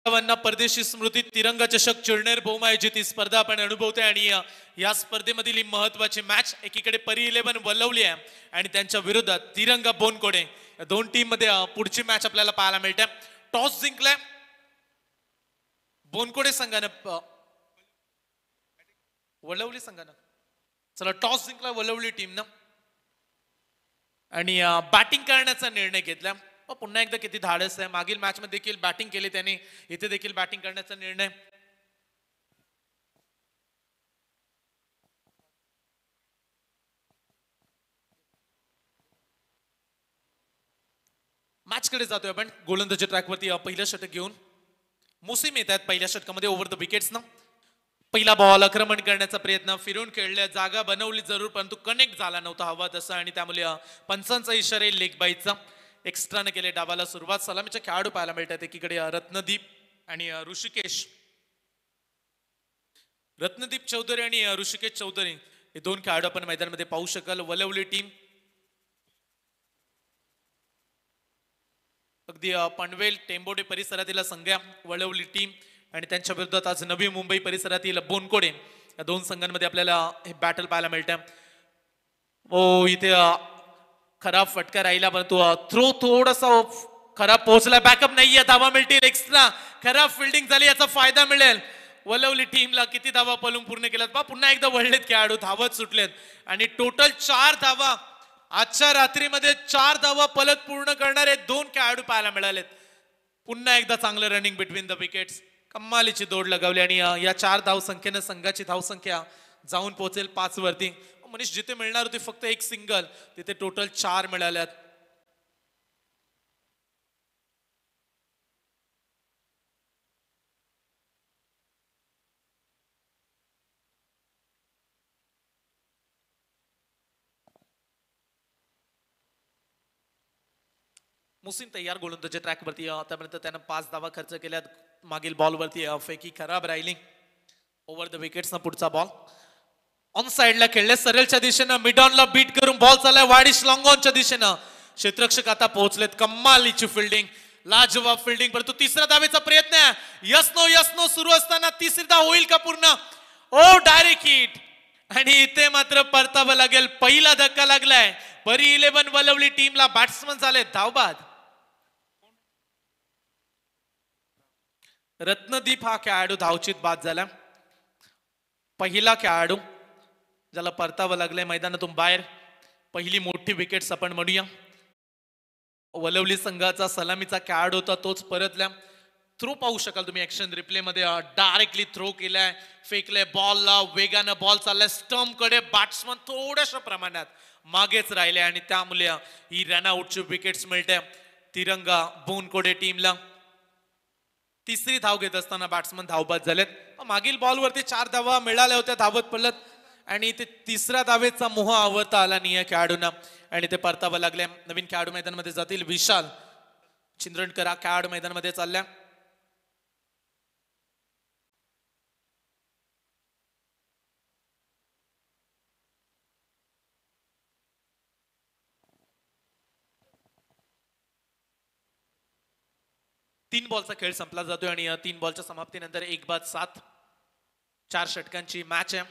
परदेशी स्मृती तिरंगा चषक चिळनेर बहुमायोजित ही स्पर्धा आपण अनुभवते आणि या स्पर्धेमधील ही महत्वाची मॅच एकीकडे परी 11 वलवली आहे आणि त्यांच्या विरोधात तिरंगा बोनकोडे या दोन टीम मध्ये पुढची मॅच आपल्याला पाहायला मिळते. टॉस जिंकलाय बोनकोडे संघानं, वलवली संघानं. चला टॉस जिंकला वलवली टीमनं आणि बॅटिंग करण्याचा निर्णय घेतला. पुन्हा एकदा किती धाडस आहे, मागील मॅच मध्ये देखील बॅटिंग केली त्यांनी, इथे देखील बॅटिंग करण्याचा निर्णय. मॅच कडे जातोय आपण गोलंदाजी ट्रॅकवरती. पहिलं षटक घेऊन मोसीम येत आहेत पहिल्या षटकामध्ये ओव्हर द विकेट्स ना. पहिला बॉल आक्रमण करण्याचा प्रयत्न, फिरून खेळल्या, जागा बनवली जरूर परंतु कनेक्ट झाला नव्हता हवा तसा आणि त्यामुळे पंचांचा इशारा लेग बाईचा. एक्स्ट्राने केले डावाला सुरुवात. सलामीचे खेळाडू पाहायला मिळतात एकीकडे रत्नदीप आणि ऋषिकेश. रत्नदीप चौधरी आणि ऋषिकेश चौधरी हे दोन खेळाडू आपण मैदानामध्ये पाहू शकाल. वलवली टीम अगदी पनवेल टेंबोडे परिसरातील संघ्या वळवली टीम आणि त्यांच्या विरोधात आज नवी मुंबई परिसरातील बोनकोडे या दोन संघांमध्ये आपल्याला हे बॅटल पाहायला मिळतं. ओ इथे खराब फटका राहिला परंतु थ्रो थोडासा खराब पोहोचला. बॅकअप नाहीये, धावा मिळतील एक्स्ट्रा. खराब फिल्डिंग झाली, याचा फायदा मिळेल वलवली टीमला. किती धावा पलून पूर्ण केल्यात पहा. पुन्हा एकदा वळलेत खेळाडू, धावत सुटलेत आणि टोटल 4 धावा आजच्या रात्रीमध्ये 4 धावा पलत पूर्ण करणारे दोन खेळाडू पाहायला मिळालेत. पुन्हा एकदा चांगलं रनिंग बिटवीन द विकेट्स, कमालीची दौड लगावली आणि या 4 धावसंख्येनं संघाची धावसंख्या जाऊन पोहोचेल 5 वरती. मनीष जिथे मिळणार होती फक्त एक सिंगल, तिथे टोटल 4 मिळाल्यात. मुसीम तयार गोलंदाजी ट्रॅकवरती. आतापर्यंत त्यानं 5 धावा खर्च केल्यात. मागील बॉलवरती फेकी खराब राहिली. ओव्हर द विकेट्सना पुढचा बॉल ऑन साइडला खेळले, सरळच्या दिशेनं मिड ऑनला बीट करून बॉल चाललाय वाडिश लॉंग ऑनच्या दिशेनं. क्षेत्ररक्षक आता पोहोचलेत. कमालीची फिल्डिंग, लाजवाब फिल्डिंग. परंतु तिसऱ्या धावेचा प्रयत्न आहे. यस नो सुरू असताना तिसरी धाव होईल का पूर्ण? ओ डायरेक्ट हिट आणि इथे मात्र परतावं लागेल. पहिला धक्का लागलाय. परी 11 वलवली टीमला. बॅट्समन झाले धावबाद. रत्नदीप हा खेळाडू धावचीत बाद झाला. पहिला खेळाडू ज्याला परतावं लागलंय मैदानातून बाहेर. पहिली मोठी विकेट्स आपण म्हणूया. वलवली संघाचा सलामीचा खेळाडू होता तोच परतल्या. थ्रो पाहू शकाल तुम्ही ऍक्शन रिप्ले मध्ये. डायरेक्टली थ्रो केलाय, फेकलाय बॉलला, वेगानं बॉल चाललाय स्टंप कडे. बॅट्समन थोड्याशा प्रमाणात मागेच राहिले आणि त्यामुळे ही रनआउटची विकेट्स मिळते तिरंगा बोनकोडे टीमला. तिसरी धाव घेत असताना बॅट्समन धावबाद झालेत. मागील बॉलवरती 4 धावा मिळाल्या होत्या धावत पडलत आणि ते तिसऱ्या धावेचा मोह आवरता आला नाही या खेळाडूंना आणि ते परतावं लागले. नवीन खेळाडू मैदानामध्ये जातील. विशाल चिंद्रणकर हा खेळाडू मैदानामध्ये चालल्या. तीन बॉलचा खेळ संपला जातोय आणि 3 बॉलच्या समाप्तीनंतर 1-7 4 षटकांची मॅच आहे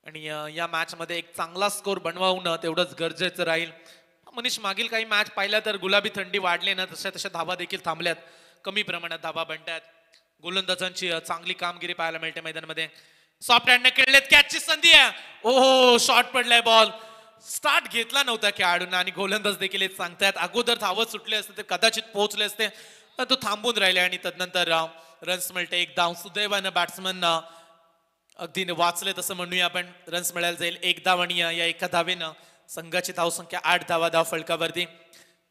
आणि या मॅच मध्ये एक चांगला स्कोर बनवणं तेवढंच गरजेचं राहील. मनीष मागील काही मॅच पाहिल्या तर गुलाबी थंडी वाढली ना तशा धावा देखील थांबल्यात. कमी प्रमाणात धावा बनतात. गोलंदाजांची चांगली कामगिरी पाहायला मिळते मैदानामध्ये. सॉफ्ट हँडने खेळलेत. कॅचची संधी आहे. ओहो शॉट पडलाय. बॉल स्टार्ट घेतला नव्हता खेळाडूंना आणि गोलंदाज देखील हेच सांगतायत. अगोदर धावत सुटले असते तर कदाचित पोहोचले असते, तो थांबून राहिले आणि तदनंतर रन्स मिळते. एक धाव सुदैवानं बॅट्समन अगदी वाचले तसं म्हणूया आपण. रन्स मिळायला जाईल 1 धाव आणि या एका धावेनं संघाची धावसंख्या 8 धावा धाव फलकावरती.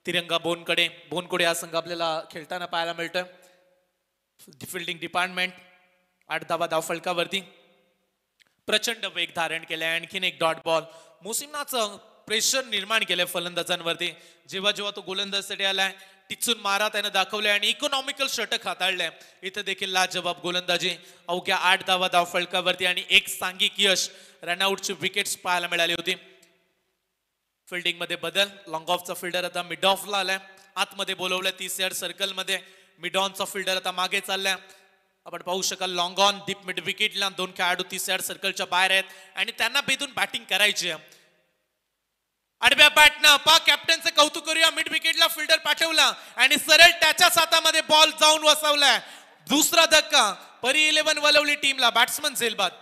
तिरंगा बोनकोडे हा संघ आपल्याला खेळताना पाहायला मिळतोय. फिल्डिंग डिपार्टमेंट 8 धावा धाव फलकावरती. प्रचंड वेग धारण केलाय. आणखीन एक डॉट बॉल. मोसिमनाचं प्रेशर निर्माण केलंय फलंदाजांवरती. जेव्हा तो गोलंदाजसाठी आलाय टिचून मारा त्यानं दाखवलाय आणि इकॉनॉमिकल षटक हाताळलंय. इथे देखील लाजवाब गोलंदाजी. अवघ्या 8 धावा धाव फलकावरती आणि एक सांघिक यश. रनआउटची विकेट्स पाहायला मिळाली होती. फिल्डिंग मध्ये बदल. लॉंग ऑफचा फिल्डर आता मिड ऑफला आलाय. आतमध्ये बोलवलंय 30 यार्ड सर्कल मध्ये. मिडॉनचा फिल्डर आता मागे चाललाय. आपण पाहू शकाल लॉंग ऑन डीप मिड विकेटला 2 खेळाडू 30 यार्ड सर्कलच्या बाहेर आहेत आणि त्यांना बेदून बॅटिंग करायची आहे. आडव्या बॅटनं कॅप्टनचं कौतुक करूया. मिड विकेटला फिल्डर पाठवला आणि सरळ त्याच्याच हातामध्ये बॉल जाऊन वसवलाय. दुसरा धक्का परी 11 वलवली टीमला. बॅट्समन झेलबाद.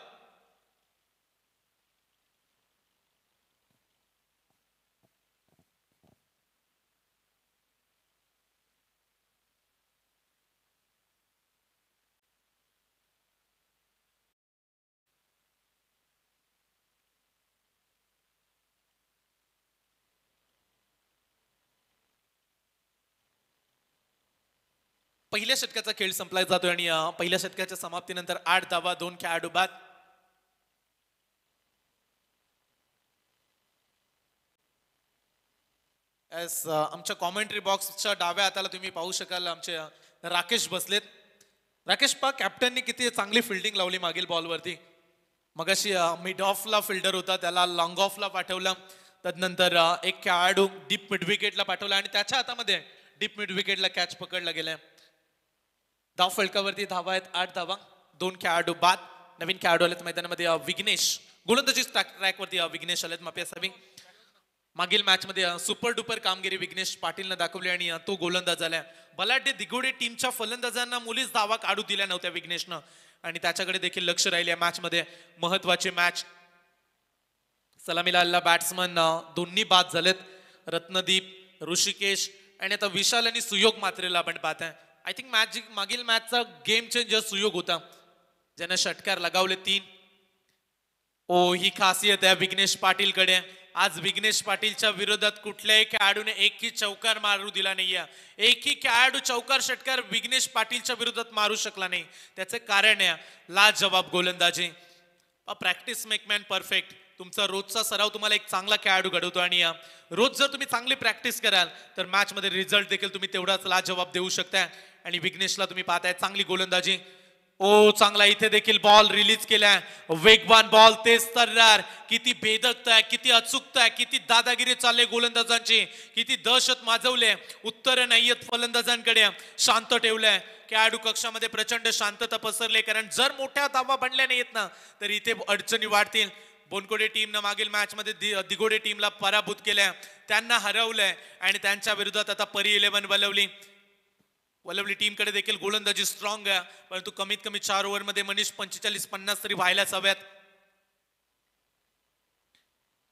पहिल्या षटकाचा खेळ संपला जातोय आणि पहिल्या षटकाच्या समाप्तीनंतर 8 धावा 2 खेळाडू बाद. आमच्या कॉमेंट्री बॉक्सच्या डाव्या हाताला तुम्ही पाहू शकाल आमचे राकेश बसलेत. राकेश कॅप्टननी किती चांगली फिल्डिंग लावली मागील बॉलवरती. मगाशी मिड ऑफला फिल्डर होता त्याला लॉंग ऑफला पाठवलं. त्यानंतर एक खेळाडू डीप मिड विकेटला पाठवला आणि त्याच्या हातामध्ये डीप मिड विकेटला कॅच पकडला गेलाय. धाव फलकावरती धावा आहेत 8 धावा 2 खेळाडू बाद. नवीन खेळाडू आलेत मैदानामध्ये विघ्नेश. गोलंदाजी ट्रॅकवरती विघ्नेश आलेत माफी असावी. मागील मॅच मध्ये सुपर डुपर कामगिरी विघ्नेश पाटीलनं दाखवली आणि तो गोलंदाज झालाय. बलाढ्य दिघोडे टीमच्या फलंदाजांना मुलीच धावा काढू दिल्या नव्हत्या विघ्नेशनं आणि त्याच्याकडे देखील लक्ष राहिले. मॅच मध्ये महत्वाची मॅच. सलामीला आलेला बॅट्समन दोन्ही बाद झालेत. रत्नदीप ऋषिकेश आणि आता विशाल आणि सुयोग मात्रेला आपण पाहताय. आय थिंक मागील मॅचचा गेम चेंजर सुयोग होता ज्याने षटकार लगावले 3. ही खासियत आहे विघ्नेश पाटीलकडे. आज विघ्नेश पाटीलच्या विरोधात कुठल्याही खेळाडूने एकही चौकार मारू दिला नाहीये. एकही खेळाडू चौकार षटकार विघ्नेश पाटीलच्या विरोधात मारू शकला नाही. त्याचे कारण आहे लाजवाब गोलंदाजी. Practice make man perfect. तुमचा रोजचा सराव तुम्हाला एक चांगला खेळाडू घडवतो आणि रोज जर तुम्ही चांगली प्रॅक्टिस कराल तर मॅच मध्ये रिझल्ट देखील तुम्ही तेवढाच लाजवाब देऊ शकता. आणि विघ्नेशला तुम्ही पाहताय चांगली गोलंदाजी. चांगला इथे देखील बॉल रिलीज केलाय. वेगवान बॉल तेज तर्रार. किती भेदकता, किती अचूकता, किती दादागिरी चालले गोलंदाजांची, किती दहशत माजवले. उत्तर नाहीयेत फलंदाजांकडे. शांत ठेवलंय. खेळाडू कक्षामध्ये प्रचंड शांतता पसरले कारण जर मोठ्या धावा बनल्या नाहीयेत ना तर इथे अडचणी वाढतील. बोनकोडे टीमनं मागील मॅच मध्ये दिघोडे टीमला पराभूत केलंय. त्यांना हरवलंय आणि त्यांच्या विरोधात आता परी 11 वलवली टीमकडे देखील गोलंदाजी स्ट्रॉंग आहे. परंतु कमीत कमी 4 ओव्हर मध्ये मनीष 45-50 तरी व्हायलाच हव्यात.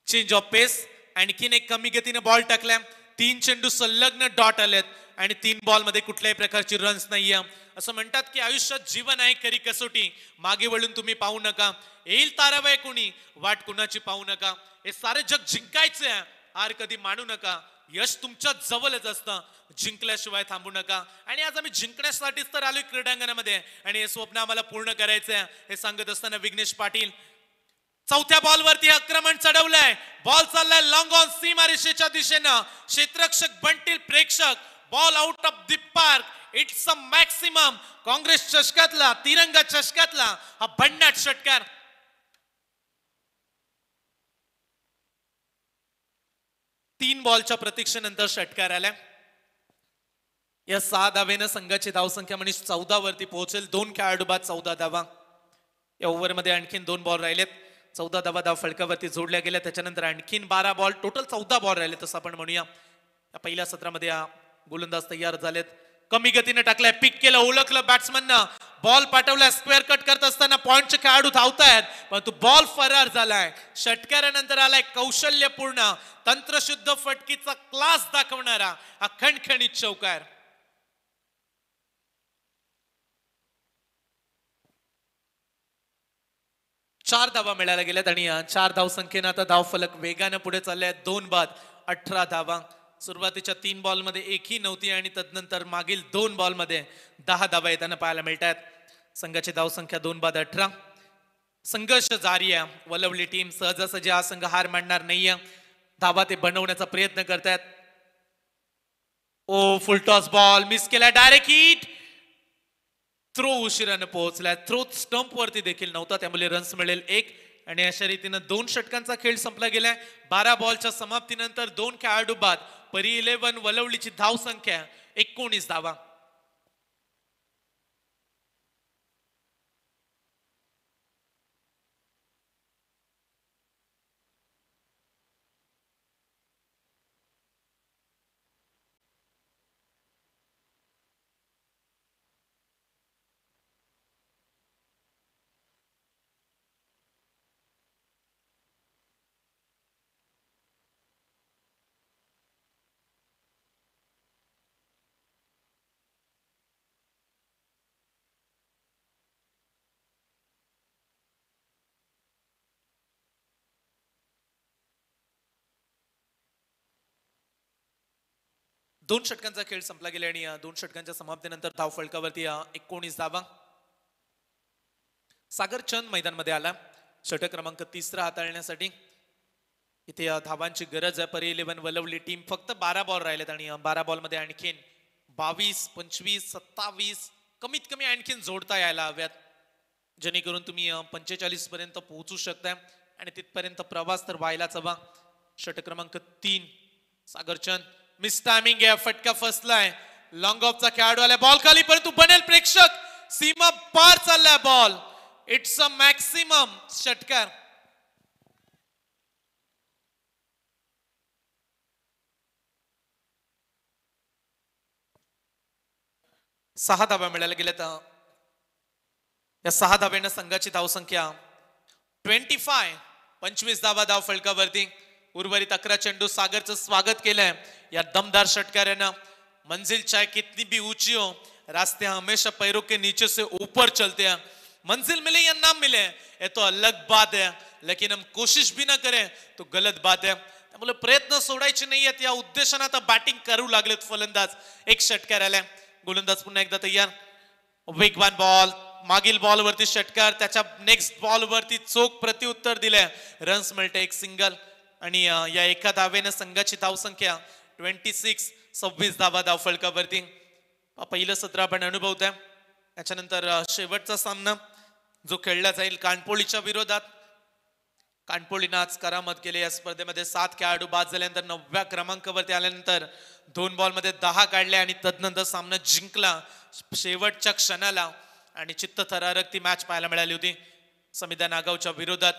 चेंज ऑफ पेस. आणखीन एक कमी गतीने बॉल टाकलाय. 3 चेंडू संलग्न डॉट आलेत आणि 3 बॉल मध्ये कुठल्याही प्रकारची रन्स नाहीये. असं म्हणतात की आयुष्यात जीवन आहे खरी कसोटी. मागे वळून तुम्ही पाहू नका. येईल ताराबाई कोणी वाट कुणाची पाहू नका. हे सारे जग जिंकायचे आहे. हार कधी मानू नका. यश तुमच्या जवळच असतं. जिंकल्याशिवाय थांबू नका. आणि आज आम्ही जिंकण्यासाठीच तर आलोय क्रीडांगणामध्ये आणि हे स्वप्न आम्हाला पूर्ण करायचंय हे सांगत असताना विघ्नेश पाटील चौथ्या बॉलवरती आक्रमण चढवलंय. बॉल चाललाय लॉंग ऑन सीमारेषेच्या दिशेनं. क्षेत्ररक्षक बनतील प्रेक्षक. Ball out of the park. It's a maximum. Congress चषकातला तिरंगा चषकातला हा भन्नाट षटकार. तीन बॉलच्या प्रतीक्षेनंतर षटकार आलाय. या 6 धावेनं संघाची धावसंख्या मनीष 14 वरती पोहोचेल. 2 खेळाडू बाद 14 धावा. या ओव्हर मध्ये आणखीन 2 बॉल राहिलेत. 14 धावा धाव फलकावरती जोडल्या गेल्या. त्याच्यानंतर आणखीन 12 बॉल. टोटल 14 बॉल राहिले तसं आपण म्हणूया. या पहिल्या सत्रामध्ये गोलंदाज तयार झालेत. कमी गतीने टाकलाय. पिक केलं. ओळखलं बॅट्समननं. बॉल पाठवलाय. स्क्वेअर कट करत असताना पॉइंटचे खेळाडू धावतायत परंतु बॉल फरार झालाय. षटकारानंतर आलाय कौशल्यपूर्ण तंत्रशुद्ध फटकीचा क्लास दाखवणारा हा खणखणीत चौकार. चार धावा मिळायला गेल्यात आणि 4 धाव संख्येनं आता धाव फलक वेगानं पुढे चालले. 2 बाद 18 धावा. सुरुवातीच्या 3 बॉल मध्ये एकही नव्हती आणि तदनंतर मागील 2 बॉल मध्ये 10 धावा येताना पाहायला मिळतात. संघाची धाव संख्या 2 बाद 18. संघर्ष जारी आहे. वलवली टीम सहजासहजी हा संघ हार मानणार नाहीये. धावा ते बनवण्याचा प्रयत्न करतात. फुल टॉस बॉल मिस केला. Direct hit. थ्रो उशिराने पोहोचलाय. थ्रो स्टंप वरती देखील नव्हता त्यामुळे रन्स मिळेल 1 आणि अशा रीतीने 2 षटकांचा खेळ संपला गेलाय. 12 बॉलच्या समाप्तीनंतर 2 खेळाडू बाद. परी 11 वलवलीची धाव संख्या 19 धावा. दोन षटकांचा खेळ संपला गेला आणि दोन षटकांच्या समाप्तीनंतर धाव फलकावरती 19 धावा. सागर चंद मैदानामध्ये आला षटक क्रमांक 3 हाताळण्यासाठी. इथे धावांची गरज आहे. परी 11 वलवली टीम. फक्त 12 बॉल राहिलेत आणि 12 बॉलमध्ये आणखीन 22, 25, 27 कमीत कमी आणखीन जोडता यायला हव्यात, जेणेकरून तुम्ही 45 पर्यंत पोहोचू शकता आणि तिथपर्यंत प्रवास तर व्हायलाच हवा. षटक क्रमांक 3 सागरचंद. मिस टायमिंग आहे. फटका फसलाय. लॉंग ऑफचा खेळाडू आलाय. बॉल खाली परंतु बनेल प्रेक्षक. सीमा पार चाललाय बॉल. इट्स अ मॅक्सिमम षटकार. सहा धावा मिळायला गेल्यात. या 6 धाव्यानं संघाची धावसंख्या 25 धावा धाव फलकावरती. उर्वरित 11 चेंडू. सागरचं स्वागत केलंय या दमदार षटकारानं. मंजिल चाहे कितनी भी ऊंची हो, रास्ते हमेशा पैरों के नीचे से ऊपर चलते हैं. मंजिल मिले या ना मिले ये तो अलग बात है, लेकिन हम कोशिश भी ना करें तो गलत बात है. त्यामुळे प्रयत्न सोडायचे नाहीयेत. या उद्देशाने आता बॅटिंग करू लागलेत फलंदाज. एक षटकार आलाय. गोलंदाज पुन्हा एकदा तयार. वेगवान बॉल. मागील बॉल वरती षटकार. त्याच्या नेक्स्ट बॉल वरती चोख प्रत्युत्तर दिलंय. रन्स मिळते. एक सिंगल आणि या एका धावेनं संघाची धावसंख्या 26 धावा धाव फलकावरती. पहिलं सत्र आपण अनुभवतोय. त्याच्यानंतर शेवटचा सामना जो खेळला जाईल कानपोळीच्या विरोधात. कानपोळीनं आज करामत केली या स्पर्धेमध्ये. 7 खेळाडू बाद झाल्यानंतर 9व्या क्रमांकावरती आल्यानंतर 2 बॉलमध्ये 10 काढले आणि तदनंतर सामना जिंकला शेवटच्या क्षणाला आणि चित्त थरारक ती मॅच पाहायला मिळाली होती समिधा नागावच्या विरोधात.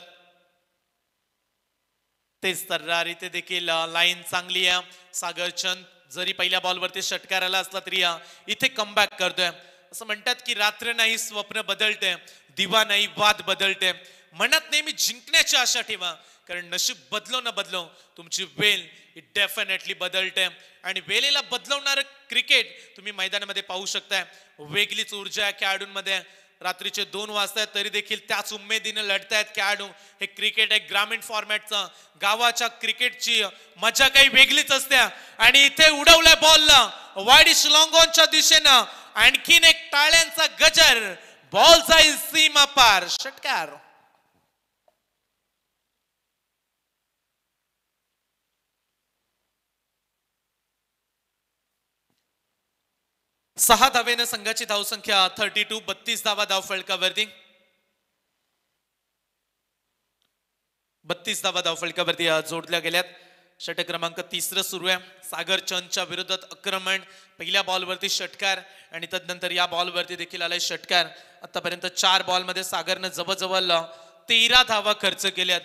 तेच तर्रार. इथे देखील लाईन चांगली आहे. सागरचंद जरी पहिल्या बॉलवरती षटकार आला असला तरी इथे कमबॅक करतोय. असं म्हणतात की रात्र नाही स्वप्न बदलते, दिवा नाही वाद बदलते. मनात नेहमी जिंकण्याची आशा ठेवा, कारण नशीब बदलो न बदलो तुमची वेल ही डेफिनेटली बदलते. आणि वेळेला बदलवणारं क्रिकेट तुम्ही मैदानामध्ये पाहू शकताय. वेगळीच ऊर्जा आहे खेळाडूंमध्ये. रात्रीचे 2 वाजतायत तरी देखील त्याच उमेदीने लढतायत खेळाडू. हे क्रिकेट आहे ग्रामीण फॉर्मॅटचं. गावाच्या क्रिकेटची मजा काही वेगळीच असते. आणि इथे उडवलाय बॉलला वाईडिश लॉंग ऑनच्या दिशेनं. आणखीन एक टाळ्यांचा गजर. बॉल जाईल सीमा पार. षटकार. सहा धावेनं संघाची धावसंख्या 32 धावा धाव फलकावरती. 32 धावा धाव फलकावरती जोडल्या गेल्यात. षटक क्रमांक 3 सुरू आहे. सागर चंदच्या विरोधात आक्रमण. पहिल्या बॉलवरती षटकार आणि तदनंतर या बॉलवरती देखील आलाय षटकार. आतापर्यंत 4 बॉलमध्ये सागरनं जवळजवळ 13 धावा खर्च केल्यात.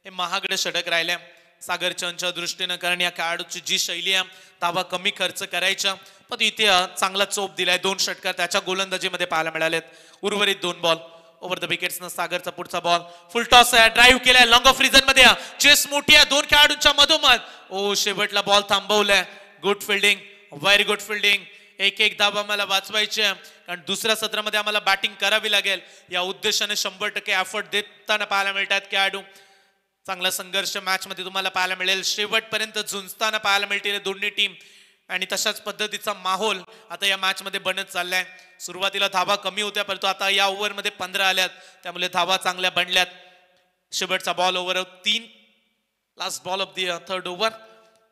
हे महागडे षटक राहिले सागर चंदच्या दृष्टीनं, कारण या खेळाडूची जी शैली आहे धावा कमी खर्च करायच्या, पण इथे चांगला चोप दिलाय. 2 षटकार त्याच्या गोलंदाजीमध्ये पाहायला मिळालेत. उर्वरित 2 बॉल ओव्हर द विकेट्स. सागरचा पुढचा बॉल फुल टॉस आहे. ड्राईव्ह केलाय लॉंग ऑफ रिजन मध्ये. चेस मोठी आहे 2 खेळाडूंच्या मधोमध. ओ शेवटला बॉल थांबवलाय. Good fielding, very good fielding. एक धावा मला वाचवायची आहे, कारण दुसऱ्या सत्रामध्ये आम्हाला बॅटिंग करावी लागेल. या उद्देशाने 100% एफर्ट देताना पाहायला मिळतात खेळाडू. चांगला संघर्ष मॅच मध्ये तुम्हाला पाहायला मिळेल. शेवटपर्यंत झुंजताना पाहायला मिळतील दोन्ही टीम आणि तशाच पद्धतीचा माहोल आता या मॅच मध्ये बनत चाललाय. सुरुवातीला धावा कमी होत्या, परंतु आता या ओव्हर मध्ये 15 आल्यात, त्यामुळे धावा चांगल्या बनल्यात. शेवटचा ball over 3, last ball of the 3rd over.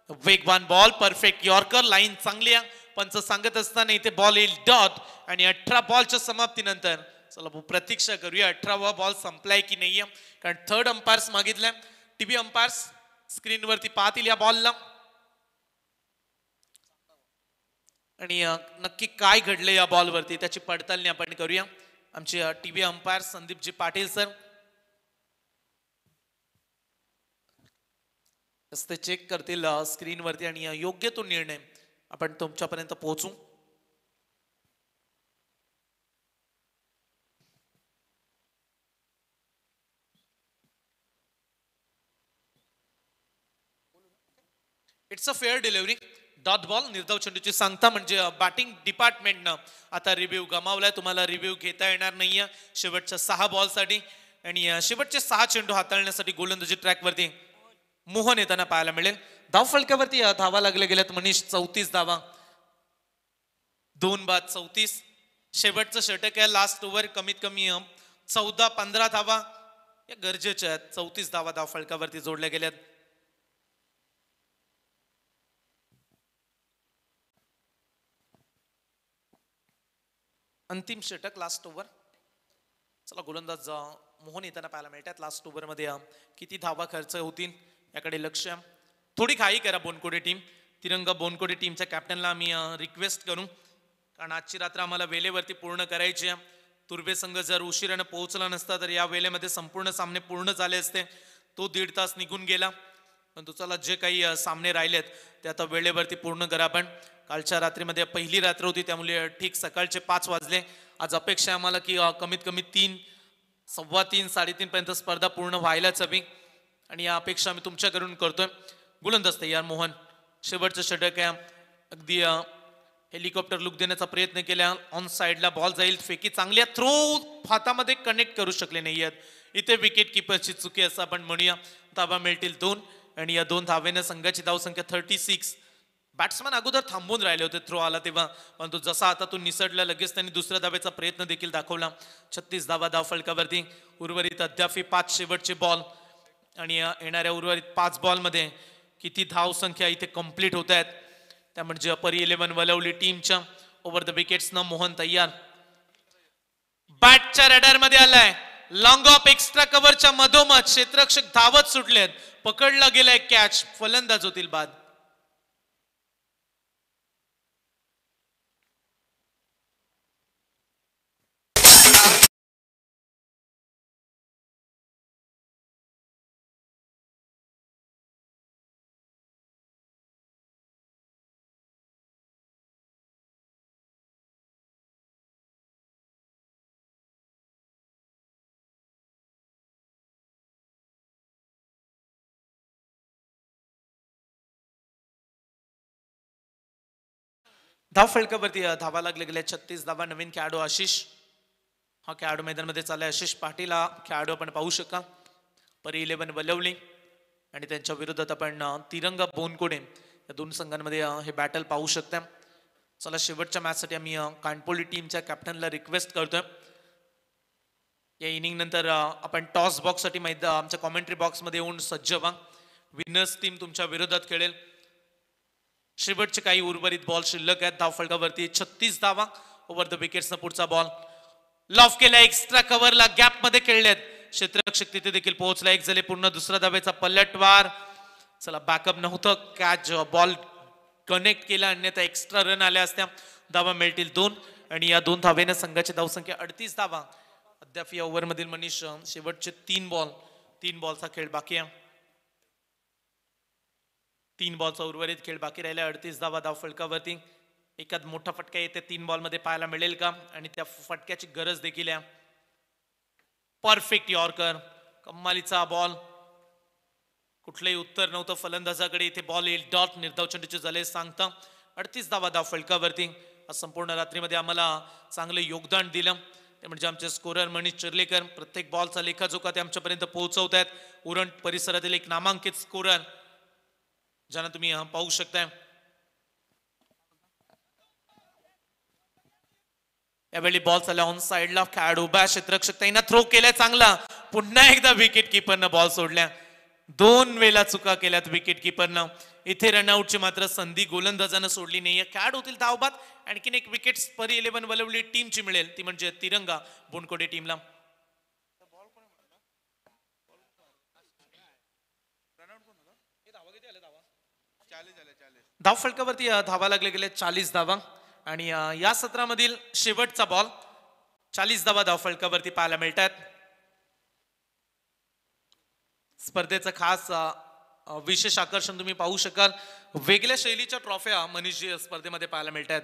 वेगवान बॉल, परफेक्ट यॉर्कर. लाईन चांगली आहे. पंच सांगत असताना इथे बॉल येईल डॉट आणि 18 बॉलच्या समाप्तीनंतर चला प्रतीक्षा करूया 18वा बॉल संपलाय की नाहीये, कारण 3rd अंपायर्स मागितलंय. टीव्ही अंपायर्स स्क्रीनवरती पाहतील या बॉलला आणि नक्की काय घडले या बॉलवरती त्याची पडताळणी आपण करूया. आमचे TV umpire Sandeepji Patil sir ते चेक करतील स्क्रीनवरती आणि योग्य तो निर्णय आपण तुमच्यापर्यंत पोहोचू. It's a fair delivery. Dot ball. निर्धाव चेंडूची सांगता म्हणजे बॅटिंग डिपार्टमेंटनं आता रिव्ह्यू गमावलाय. तुम्हाला रिव्ह्यू घेता येणार नाहीये शेवटच्या 6 बॉलसाठी आणि शेवटचे 6 चेंडू हाताळण्यासाठी गोलंदाजी ट्रॅकवरती मोहन येताना पाहायला मिळेल. धाव फलकावरती धावा लागल्या गेल्यात मनीष 34 धावा, 2 बाद 34. शेवटचं षटक आहे, लास्ट ओव्हर, कमीत कमी 14-15 धावा या गरजेच्या आहेत. 34 धावा धाव फलकावरती जोडल्या गेल्यात. अंतिम षटक, लास्ट ओव्हर. चला गोलंदाज मोहन येताना पाहायला मिळतात. लास्ट ओव्हर मध्ये किती धावा खर्च होतील याकडे लक्ष. थोडी घाई करा बोनकोडे टीम. तिरंगा बोनकोडे टीमच्या कॅप्टनला आम्ही रिक्वेस्ट करू, कारण आजची रात्र आम्हाला वेळेवरती पूर्ण करायची आहे. तुर्भे संघ जर उशिराने पोहोचला नसता तर या वेळेमध्ये संपूर्ण सामने पूर्ण झाले असते. तो 1.5 तास निघून गेला, पण चला जे काही सामने राहिलेत ते आता वेळेवरती पूर्ण करा. आपण कालच्या रात्रीमध्ये पहिली रात्र होती, त्यामुळे ठीक सकाळचे 5 वाजले. आज अपेक्षा आहे आम्हाला की कमीत कमी 3, 3:15, 3:30 पर्यंत स्पर्धा पूर्ण व्हायलाच हवी, आणि या अपेक्षा आम्ही तुमच्याकडून करतोय. गोलंदाज तयार मोहन. शेवटचं षटक आहे. अगदी हेलिकॉप्टर लुक देण्याचा प्रयत्न केला. ऑन साइडला बॉल जाईल, फेकी चांगली आहे, थ्रो हातामध्ये कनेक्ट करू शकले नाही आहेत. इथे विकेट किपरची चुकी असं आपण म्हणूया. धावा मिळतील 2, आणि या 2 धावेने संघाची धावसंख्या 36. बॅट्समॅन अगोदर थांबून राहिले होते थ्रो आला तेव्हा, परंतु जसा आता तो निसटला लगेच त्यांनी दुसऱ्या धावेचा प्रयत्न देखील दाखवला. 36 धावा धाव फलकावरती. उर्वरित अद्याप 5 शेवटचे बॉल, आणि येणाऱ्या उर्वरित 5 बॉलमध्ये किती धाव संख्या इथे कंप्लीट होत आहेत त्या म्हणजे परी 11 वलवली टीमच्या. ओव्हर द विकेट्स न मोहन तयार. बॅटच्या रडार मध्ये आलाय. लॉंग ऑफ एक्स्ट्रा कव्हरच्या मधोमध क्षेत्ररक्षक धावत सुटलेत. पकडला गेलाय कॅच, फलंदाज होतील बाद. धाव फलकावरती धावा लागले गेले 36 धावा. नवीन खेळाडू आशिष, हा खेळाडू मैदानामध्ये चाललाय. आशिष पाटील हा खेळाडू आपण पाहू शका. परी 11 वलवली आणि त्यांच्या विरोधात आपण तिरंगा बोनकोडे या 2 संघांमध्ये हे बॅटल पाहू शकता. चला शेवटच्या मॅच साठी आम्ही कानपोली टीमच्या कॅप्टनला रिक्वेस्ट करतोय. या इनिंग नंतर आपण टॉस बॉक्स साठी आमच्या कॉमेंट्री बॉक्स मध्ये येऊन सज्ज व्हा. विनर्स टीम तुमच्या विरोधात खेळेल. शेवटचे काही उर्वरित बॉल शिल्लक आहेत. धाव फलकावरती 36 धावा. ओव्हर द विकेट्स पुढचा बॉल लॉफ केला. एक्स्ट्रा कव्हरला गॅप मध्ये खेळलेत. क्षेत्ररक्षक तिथे देखील पोहोचला. 1 झाले पूर्ण. दुसरा धावेचा पलटवार. चला बॅकअप नव्हतं, कॅच बॉल कनेक्ट केला, अन्यथा एक्स्ट्रा रन आल्या असत्या. धावा मिळतील 2, आणि या 2 धावेने संघाची धावसंख्या 38 धावा. अद्याप या ओव्हर मधील मनीष शेवटचे 3 बॉलचा खेळ बाकी आहे. 3 बॉलचा उर्वरित खेळ बाकी राहिला. 38 धावा धाव फलकावरती. एखाद मोठा फटका येते 3 बॉलमध्ये पाहायला मिळेल का, आणि त्या फटक्याची गरज देखील आहे. परफेक्ट यॉर्कर, कमालीचा बॉल. कुठलंही उत्तर नव्हतं फलंदाजाकडे. इथे बॉल येईल डॉट. निर्धाव चेंडूचे झाले सांगता. 38 धावा धाव फलकावरती. संपूर्ण रात्रीमध्ये आम्हाला चांगलं योगदान दिलं ते म्हणजे आमचे स्कोरर मनीष चिर्लेकर. प्रत्येक बॉलचा लेखाजोखा ते आमच्यापर्यंत पोहोचवत आहेत. उरण परिसरातील एक नामांकित स्कोरर ज्यांना तुम्ही पाहू शकताय. यावेळी बॉल चालला ऑन साइडला. खेळाडू उभा. क्षेत्ररक्षक त्यांना थ्रो केलाय चांगला. पुन्हा एकदा विकेट किपरनं बॉल सोडल्या. 2 वेळा चुका केल्यात विकेट किपरनं. इथे रनआउटची मात्र संधी गोलंदाजानं सोडली नाहीये. खेळाडू होतील धावबाद. आणखीन एक विकेट परी 11 वलवली टीमची मिळेल, ती म्हणजे तिरंगा बोनकोडे टीमला. धाव फलकावरती धावा लागले गेले 40 धावा, आणि या सत्रामधील शेवटचा बॉल. 40 धावा धाव फलकावरती पाहायला मिळतात. स्पर्धेचं खास विशेष आकर्षण तुम्ही पाहू शकाल. वेगळ्या शैलीच्या ट्रॉफ्या मनीष स्पर्धेमध्ये पाहायला मिळतात.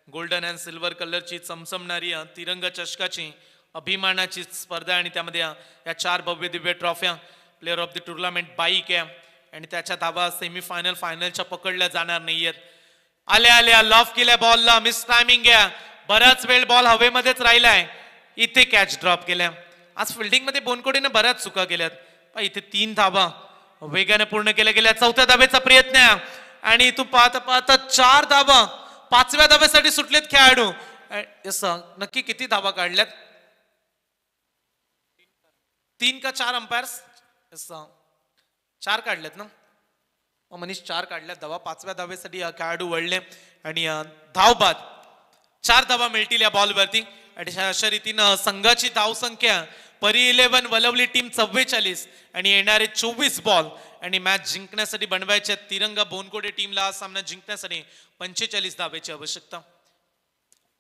गोल्डन अँड सिल्वर कलरची चमचमणारी तिरंगा चषकाची अभिमानाची स्पर्धा, आणि त्यामध्ये या 4 भव्य दिव्य ट्रॉफ्या. Player of the tournament bike आहे, आणि त्याच्या धावा सेमीफायनल फायनलच्या पकडल्या जाणार नाहीयेत. आल्या लॉफ केल्या बॉलला. मिस टायमिंग आहे. बराच वेळ बॉल हवेमध्येच राहिलाय. इथे कॅच ड्रॉप केल्या. आज फिल्डिंग मध्ये बोनकोडेने बऱ्याच चुका केल्यात. इथे 3 धावा वेगाने पूर्ण केल्या गेल्या. चौथ्या धावेचा प्रयत्न आहे आणि तू पाहता पाहता 4 धावा 5व्या धावेसाठी सुटलेत खेळाडू. नक्की किती धावा काढल्यात? 3 का 4 अंपायर्स? 4 काढल्यात ना मनीष? 4 काढल्यात धावा. 5व्या धावेसाठी खेळाडू वळले आणि धाव बाद 4 धावा मिळतील या बॉलवरती. आणि अशा रीतीनं संघाची धावसंख्या परी 11 वलवली टीम 44 आणि येणारे 24 बॉल आणि मॅच जिंकण्यासाठी बनवायच्या तिरंगा बोनकोडे टीमला हा सामना जिंकण्यासाठी 45 धावेची आवश्यकता.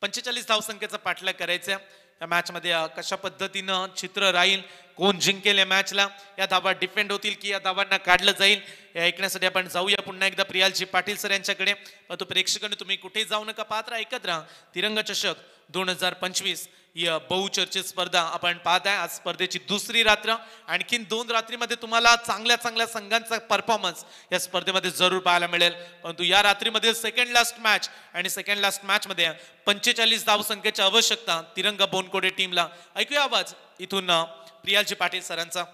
45 धावसंख्येचा पाठलाग करायचा. या मॅच मध्ये कशा पद्धतीनं चित्र राहील, कोण जिंकेल या मॅचला, या धावा डिफेंड होतील की या धावांना काढलं जाईल, हे ऐकण्यासाठी आपण जाऊया पुन्हा एकदा प्रियालजी पाटील सर यांच्याकडे. परंतु प्रेक्षकांनी तुम्ही कुठे जाऊ नका, पाहत राहा, ऐकत राहा. तिरंगा चषक 2025 ही बहुचर्चित स्पर्धा आपण पाहत आहे. आज स्पर्धेची दुसरी रात्र. आणखीन 2 रात्रीमध्ये तुम्हाला चांगल्या चांगल्या संघांचा परफॉर्मन्स या स्पर्धेमध्ये जरूर पाहायला मिळेल. परंतु या रात्रीमध्ये सेकंड लास्ट मॅच आणि सेकंड लास्ट मॅच मध्ये 45 धावसंख्येची आवश्यकता तिरंगा बोनकोडे टीमला. ऐकूया आवाज इथून प्रियालजी पाटील सरांचा.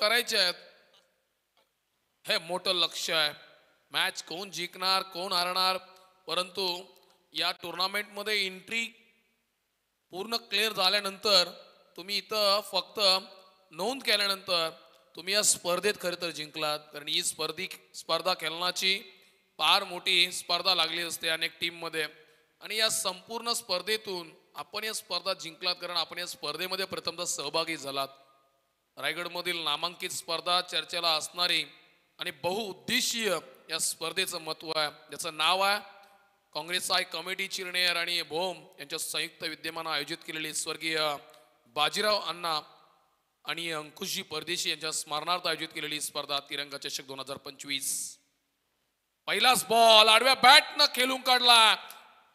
करायचे आहेत. हे मोठं लक्ष आहे. मॅच कोण जिंकणार कोण हारणार, परंतु या टुर्नामेंटमध्ये एंट्री पूर्ण क्लिअर झाल्यानंतर तुम्ही इथं फक्त नोंद केल्यानंतर तुम्ही या स्पर्धेत खरं तर जिंकलात. कारण ही स्पर्धा खेळण्याची फार मोठी स्पर्धा लागली असते अनेक टीममध्ये, आणि या संपूर्ण स्पर्धेतून आपण या स्पर्धा जिंकलात कारण आपण या स्पर्धेमध्ये प्रथमतः सहभागी झालात. रायगडमधील नामांकित स्पर्धा चर्चेला असणारी आणि बहुउद्देशीय या स्पर्धेचं महत्व आहे. ज्याचं नाव आहे काँग्रेस आय कमिटी चिरनेर आणि भोम यांच्या संयुक्त विद्यमानं आयोजित केलेली स्वर्गीय बाजीराव अण्णा आणि अंकुशजी परदेशी यांच्या स्मरणार्थ आयोजित केलेली स्पर्धा तिरंगा चषक 2025. पहिलाच बॉल आडव्या बॅटनं खेळून काढला,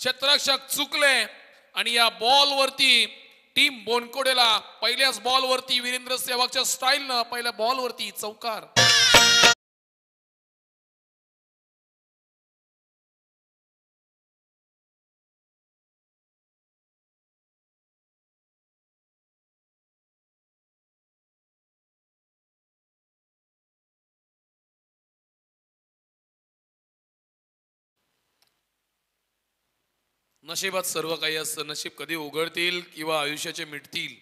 क्षेत्ररक्षक चुकले आणि या बॉल वरती टीम बोनकोडेला पहिल्याच बॉल वरती वीरेंद्र सेहवागच्या स्टाईलनं पहिल्या बॉल वरती चौकार. नशिबात सर्व काही असतं. नशीब कधी उघडतील किंवा आयुष्याचे मिटतील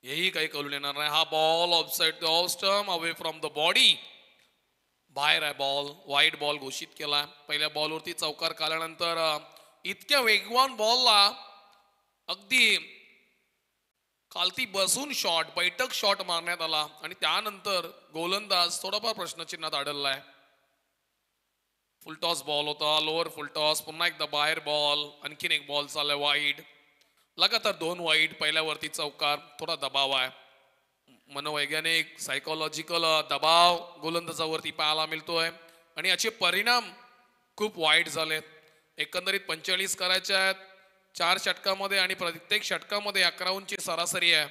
हेही काही कळून येणार नाही. हा ball offside the off stump away from the body, बाहेर आहे बॉल. वाईड बॉल घोषित केला. पहिल्या बॉलवरती चौकार काढल्यानंतर इतक्या वेगवान बॉलला अगदी खालती बसून शॉट बैठक शॉट मारण्यात आला आणि त्यानंतर गोलंदाज थोडाफार प्रश्नचिन्हात अडकलाय. फुलटॉस बॉल होता, लोअर फुलटॉस, पुन्हा एकदा बाहेर बॉल, आणखीन एक बॉल चाललाय वाईड, लगातार 2 वाईड. पहिल्यावरती चौकार. थोडा दबाव आहे, मनोवैज्ञानिक सायकोलॉजिकल दबाव गोलंदाजावरती पाहायला मिळतोय आणि याचे परिणाम खूप वाईट झालेत. एकंदरीत 45 करायचे आहेत 4 षटकामध्ये आणि प्रत्येक षटकामध्ये 11 रनची सरासरी आहे.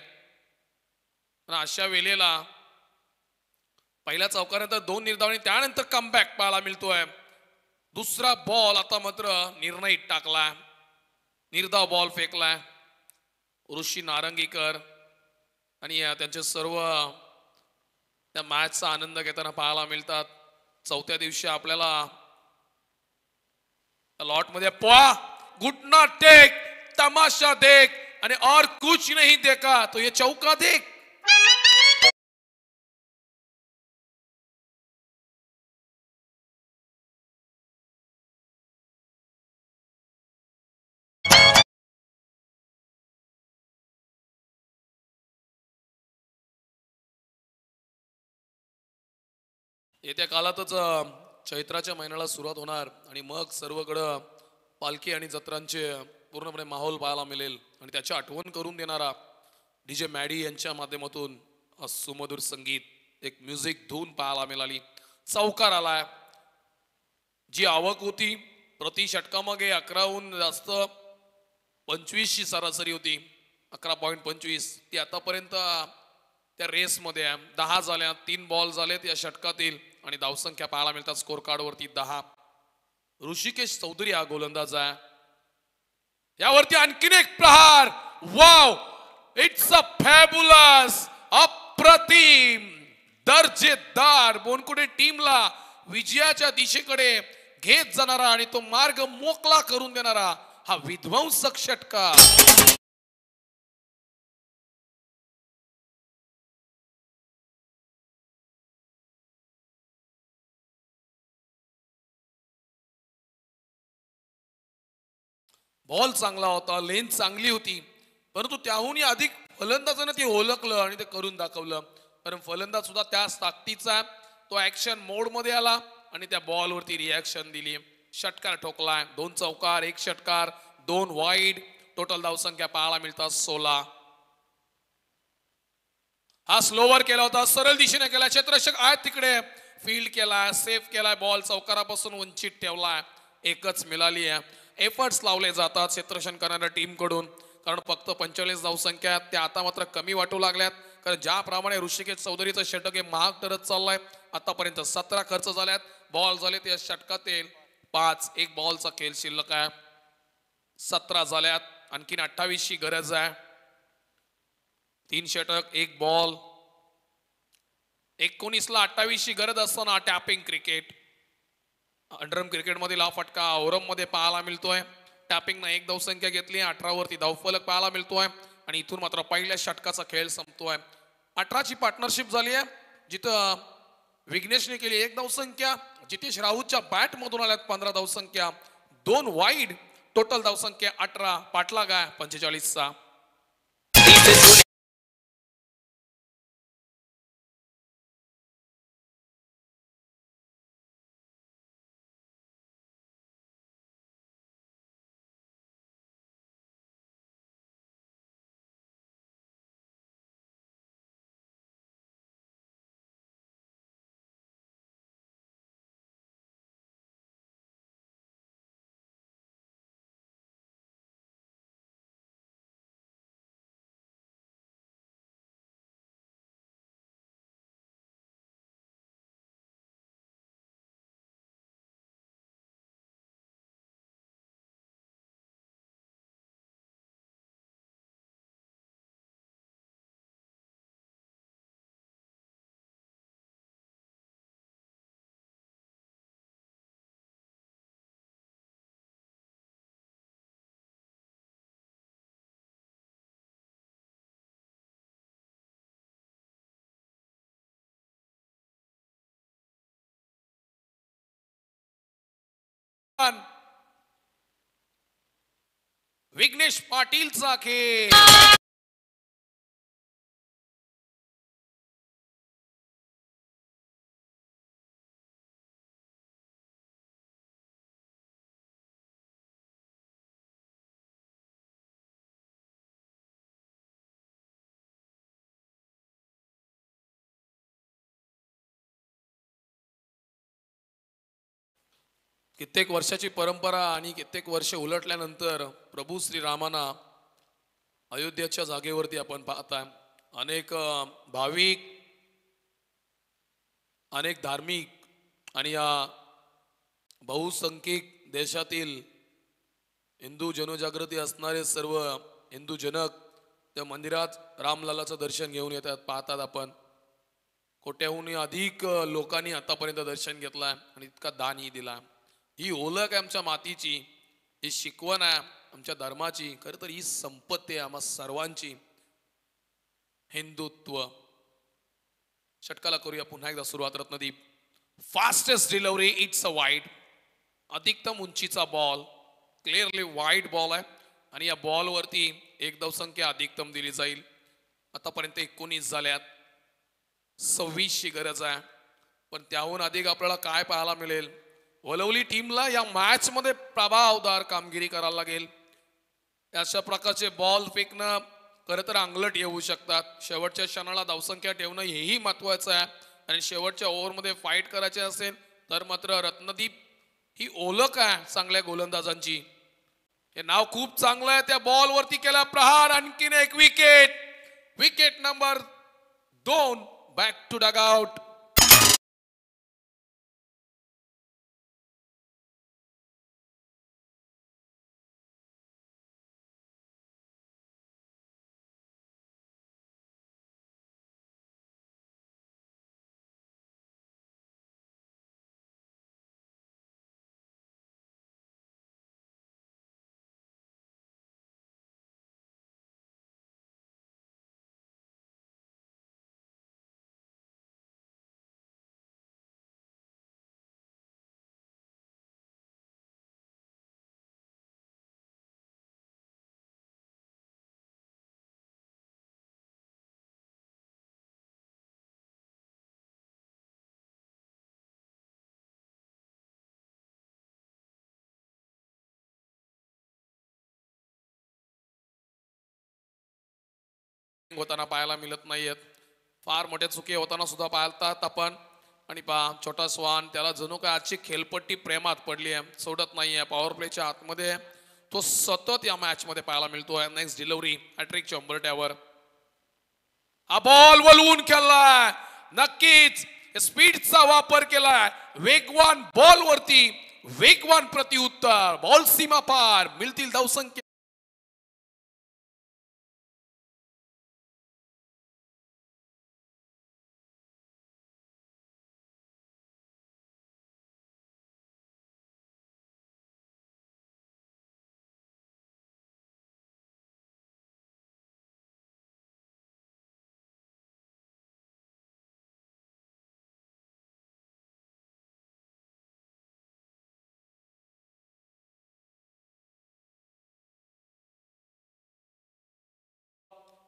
अशा वेळेला पहिल्या चौकानंतर 2 निर्धाव, त्यानंतर कमबॅक पाहायला मिळतोय. दुसरा बॉल आता मात्र निर्णय टाकला, निर्धाव बॉल फेकलाय ऋषी नारंगीकर आणि त्यांचे सर्व त्या मॅचचा आनंद घेताना पाहायला मिळतात. चौथ्या दिवशी आपल्याला लॉट मध्ये घुटना टेक, तमाशा देख आणि और कुछ नहीं देखा तो ये चौका देख. येत्या काळातच चैत्राच्या महिन्याला सुरुवात होणार आणि मग सर्वकडं पालखी आणि जत्रांचे पूर्णपणे माहोल पाहायला मिळेल आणि त्याची आठवण करून देणारा डीजे मॅडी यांच्या माध्यमातून सुमधुर संगीत, एक म्युझिक धून पाहायला मिळाली. चौकार आलाय. जी आवक होती प्रति षटकामागे 11हून जास्त 25 ची सरासरी होती, 11.25, ती आतापर्यंत त्या रेसमध्ये 10 झाल्या. 3 बॉल झालेत या षटकातील आणि धावसंख्या पाहायला मिळतात स्कोर कार्ड वरती 10. ऋषिकेश चौधरी हा गोलंदाज आहे. यावरती आणखीन एक प्रहार. वाव, इट्स अ फॅब्युलस, अप्रतिम, दर्जेदार. बोनकुडे टीमला विजयाच्या दिशेकडे घेत जाणारा आणि तो मार्ग मोकळा करून देणारा हा विध्वंसक षटकार. बॉल चांगला होता, लेन चांगली होती, परंतु त्याहूनही अधिक फलंदाजाने ते ओळखलं आणि ते करून दाखवलं. कारण फलंदाज सुद्धा त्याच ताकदीचा तो ऍक्शन मोड मध्ये आला आणि त्या बॉल वरती रिॲक्शन दिली. षटकार ठोकलाय. 2 चौकार, 1 षटकार, 2 वाईड. टोटल धावसंख्या पाहायला मिळतात 16. हा स्लोवर केला होता, सरळ दिशेने केला, क्षेत्ररक्षक आहेत तिकडे, फील्ड केलाय, सेफ केलाय, बॉल चौकारापासून वंचित ठेवलाय. एकच मिळाली आहे. एफर्ट्स लावले जातात क्षेत्ररक्षण करणाऱ्या टीम कडून, कारण फक्त 45 धावसंख्या त्या आता मात्र कमी वाटू लागल्यात. कारण ज्याप्रमाणे ऋषिकेश चौधरीचं षटक हे महाग ठरत चाललंय. आतापर्यंत 17 खर्च झाल्यात, बॉल झालेत या षटकातील 5. 1 बॉलचा खेळ शिल्लक आहे. 17 झाल्यात, आणखीन 28 ची गरज आहे. 3 षटक 1 बॉल. 19ला 28 ची गरज असताना टॅपिंग क्रिकेट. अंडरम क्रिकेटमधील हा फटका ओरम मध्ये पाहायला मिळतोय. टॅपिंगनं एक धावसंख्या घेतली, 18 वरती धावफलक पाहायला मिळतोय आणि इथून मात्र पहिल्या षटकाचा खेळ संपतोय. 18 ची पार्टनरशिप झाली आहे, जिथं विघ्नेशने केली एक धावसंख्या, जितेश राऊतच्या बॅट मधून आल्यात 15 धावसंख्या, 2 वाईड, टोटल धावसंख्या 18, पाठलाग आहे 45चा. विघ्नेश पाटीलचा खेळ. कित्येक वर्षाची परंपरा आणि कित्येक वर्ष उलटल्यानंतर प्रभू श्रीरामांना अयोध्येच्या जागेवरती आपण पाहताय. अनेक भाविक, अनेक धार्मिक आणि या बहुसंख्यक देशातील हिंदू जनजागृती असणारे सर्व हिंदू जनक त्या मंदिरात रामलल्लाचं दर्शन घेऊन येतात. पाहतात आपण कोट्याहून अधिक लोकांनी आतापर्यंत दर्शन घेतलंय आणि इतका दानही दिला. ही ओळख आहे आमच्या मातीची, ही शिकवण आहे आमच्या धर्माची, खरं तर ही संपत्ती आहे आम्हा सर्वांची, हिंदुत्व. षटकाला करूया पुन्हा एकदा सुरुवात. Ratnadeep, fastest delivery, it's a wide, अधिकतम उंचीचा बॉल, क्लिअरली वाईड बॉल आहे आणि या बॉलवरती एक धावसंख्या अधिकतम दिली जाईल. आतापर्यंत 19 झाल्यात, 26 ची गरज आहे, पण त्याहून अधिक आपल्याला काय पाहायला मिळेल? वलवली टीमला या मॅच मध्ये प्रभावदार कामगिरी करायला लागेल. अशा प्रकारचे बॉल फेकणं खरं तर अंगलट येऊ शकतात. शेवटच्या क्षणाला धावसंख्या ठेवणं हेही महत्वाचं आहे आणि शेवटच्या ओव्हरमध्ये फाईट करायचे असेल तर मात्र रत्नदीप ही ओळख आहे चांगल्या गोलंदाजांची. हे नाव खूप चांगलं आहे. त्या बॉल वरती केला प्रहार, आणखीन एक wicket, wicket number 2, back to dugout. होताना पाहायला मिळत नाहीयेत. फार मोठ्या चुकी होताना सुद्धा पाहतात आपण. आणि पहा छोटा स्वान, त्याला जणू काय आजची खेळपट्टी प्रेमात पडली आहे, सोडत नाहीये. पॉवर प्लेच्या आतमध्ये तो सतत या मॅच मध्ये पाहायला मिळतोय. नेक्स्ट डिलिव्हरी हॅट्रिकच्या उंबरठ्यावर, हा बॉल वलवून खेळलाय, नक्कीच स्पीडचा वापर केलाय. वेगवान बॉल वरती वेगवान प्रतिउत्तर, बॉल सीमा पार, मिळतील धावसंख्या.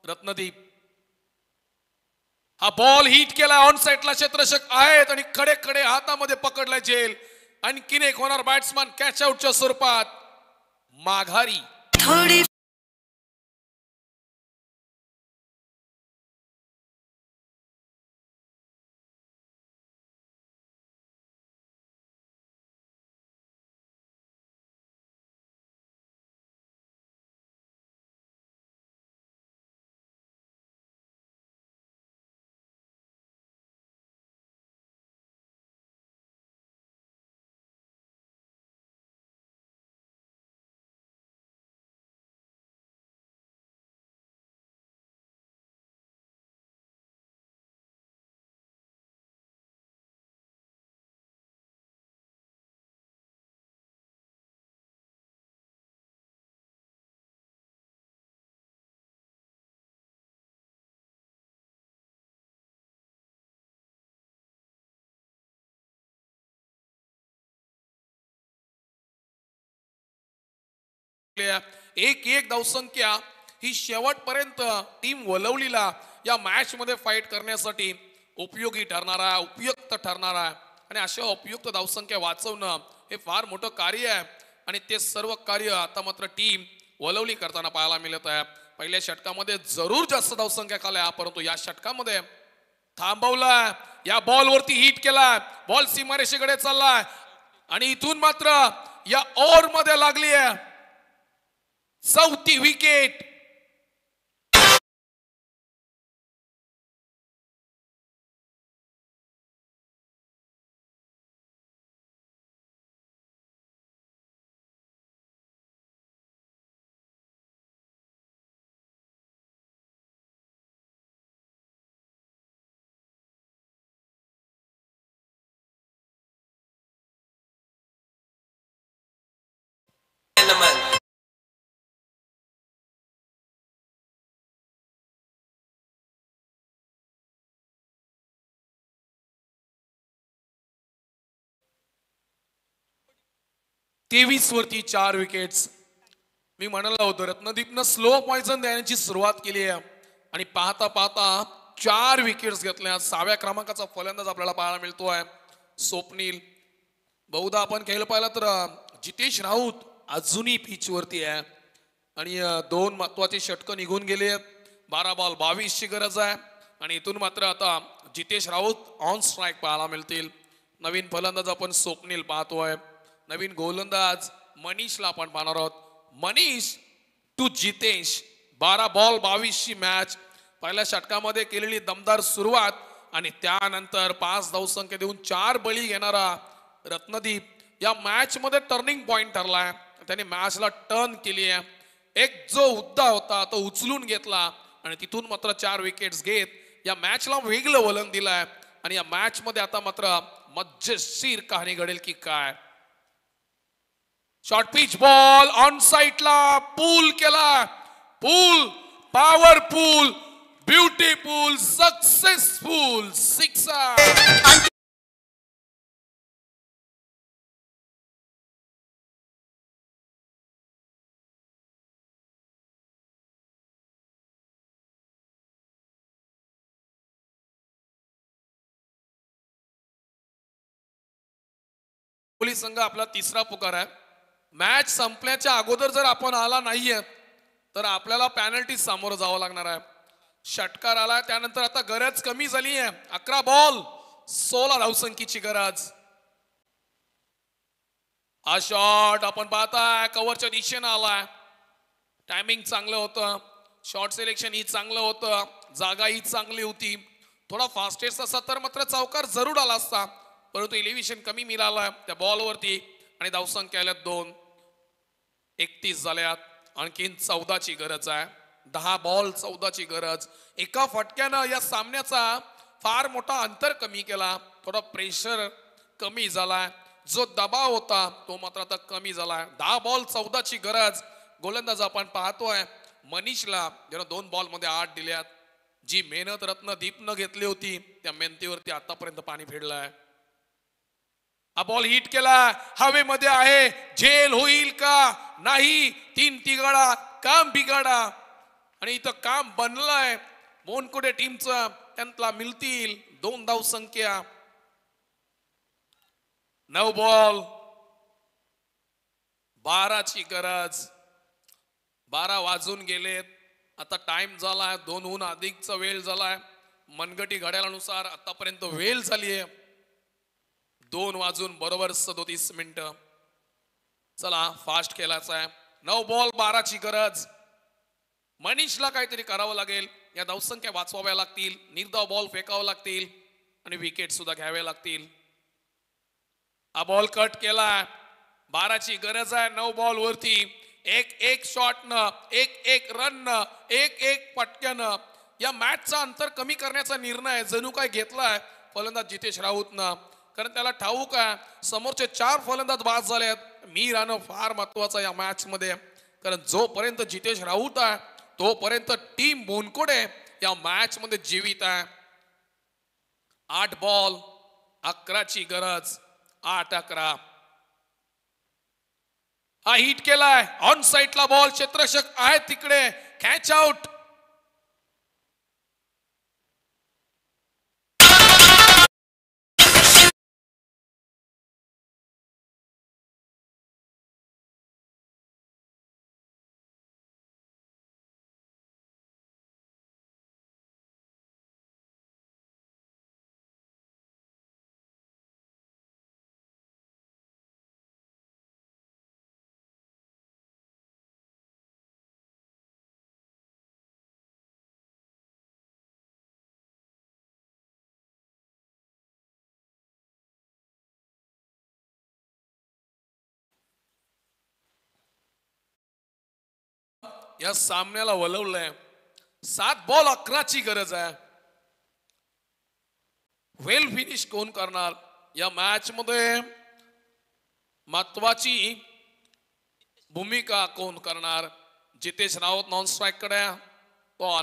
रत्नदीप. हा बॉल हिट केला ऑन साइडला, क्षेत्ररक्षक आहेत आणि खडे खडे हातामध्ये पकडलाय झेल. आणखीन एक होणार बॅट्समन कॅच आउटच्या स्वरूपात माघारी. एक एक धावसंख्या ही शेवटपर्यंत टीम वलवलीला या मॅच मध्ये फाईट करण्यासाठी उपयोगी ठरणारा, उपयुक्त ठरणारा आणि अशा उपयुक्त धावसंख्या वाचवणं हे फार मोठं कार्य आहे. आणि ते सर्व कार्य आता मात्र टीम वलवली करताना पाहायला मिळत आहे. पहिल्या षटकामध्ये जरूर जास्त धावसंख्या खाल्या, परंतु या षटकामध्ये थांबवला. या बॉल वरती हिट केला, बॉल सीमारेषेकडे चाललाय आणि इथून मात्र या ओव्हर मध्ये लागली आहे चौथी विकेट. तेवीस वरती 4 विकेट्स. मी म्हणालो होतो रत्नदीपनं स्लो पॉइझन देण्याची सुरुवात केली आहे आणि पाहता पाहता 4 विकेट्स घेतल्या. 6व्या क्रमांकाचा फलंदाज आपल्याला पाहायला मिळतोय स्वप्नील. बहुधा आपण खेळ पाहिला तर जितेश राऊत अजूनही पिच वरती आहे आणि 2 महत्वाचे षटकं निघून गेले आहेत. 12 बॉल 22 ची गरज आहे आणि इथून मात्र आता जितेश राऊत ऑन स्ट्राईक पाहायला मिळतील. नवीन फलंदाज आपण स्वप्नील पाहतोय, नवीन गोलंदाज मनीषला आपण पाहणार आहोत. मनीष टू जितेश. 12 बॉल 22 ची मॅच. पहिल्या षटकामध्ये केलेली दमदार सुरुवात आणि त्यानंतर 5 धावसंख्या देऊन 4 बळी घेणारा रत्नदीप या मॅच मध्ये टर्निंग पॉइंट ठरलाय. त्याने मॅचला टर्न केली आहे. एक जो मुद्दा होता तो उचलून घेतला आणि तिथून मात्र 4 विकेट्स घेत या मॅचला वेगळं वलण दिलंय. आणि या मॅच मध्ये आता मात्र मजेशीर कहाणी घडेल की काय. शॉर्ट पिच बॉल ऑन साइडला पूल केला, pull powerful beautiful successful sixer. Police संघ आपला तिसरा पुकार आहे. मॅच संपल्याच्या अगोदर जर आपण आला नाहीये तर आपल्याला पॅनल्टी सामोरं जावं लागणार आहे. षटकार आला त्यानंतर आता गरज कमी झाली आहे. 11 बॉल 16 धावसंख्येची गरज. हा शॉट आपण पाहताय कव्हरच्या दिशेनं आलाय. टायमिंग चांगलं होतं, शॉट सिलेक्शन ही चांगलं होतं, जागा ही चांगली होती. थोडा फास्टेस्ट असा तर मात्र चौकार जरूर आला असता, परंतु एलिव्हेशन कमी मिळालं त्या बॉलवरती आणि धावसंख्या आल्यात 2. 31 झाल्यात. आणखीन 14 ची गरज आहे. 10 बॉल 14 ची गरज. एका फटक्यानं या सामन्याचा फार मोठा अंतर कमी केला. थोडा प्रेशर कमी झालाय, जो दबाव होता तो मात्र आता कमी झालाय. 10 बॉल 14 ची गरज. गोलंदाज आपण पाहतोय मनीषला, ज्यानं 2 बॉल मध्ये 8 दिल्यात. जी मेहनत रत्नदीपनं घेतली होती त्या मेहनतीवरती आतापर्यंत पाणी फेडलंय. हा बॉल हिट केला, हवेमध्ये आहे, झेल होईल का नाही. 3 तिगाडा काम बिगाडा आणि इथं काम बनलंय मोनकुडे टीमचं. त्यांना मिळतील 2 धाव संख्या. 9 बॉल 12ची गरज. 12 वाजून गेलेत. आता टाइम झालाय 2हून अधिकचा वेळ झालाय. मनगटी घड्याळानुसार आतापर्यंत वेळ झालीये 2 वाजून बरोबर 37 मिनिटं. चला फास्ट खेळायचा आहे. 9 बॉल 12ची गरज. मनीषला काहीतरी करावं लागेल. या धावसंख्या वाचवाव्या लागतील. निर्धाव बॉल फेकावं लागतील आणि विकेट सुद्धा घ्यावे लागतील. हा बॉल कट केला. 12ची गरज आहे 9 बॉल वरती. एक शॉट न एक रन न एक पटक्यानं या मॅचचा अंतर कमी करण्याचा निर्णय जणू काय घेतलाय फलंदाज जितेश राऊतनं. कारण त्याला ठाऊक आहे समोरचे 4 फलंदाज बाद झालेत. मी राहणं फार महत्वाचं या मॅच मध्ये. कारण जोपर्यंत जितेश राऊत आहे तोपर्यंत टीम मोनकोडे या मॅच मध्ये जीवित आहे. 8 बॉल 11ची गरज. 8-11. हा हिट केलाय ऑन साइडला बॉल. क्षेत्ररक्षक आहे तिकडे. Catch out. या सामन्याला वळवलंय. 7 बॉल 11ची गरज आहे. वेल फिनिश कोण करणार या मॅच मध्ये महत्वाची भूमिका कोण करणार. जितेश राऊत नॉन स्ट्राईक कडे. तो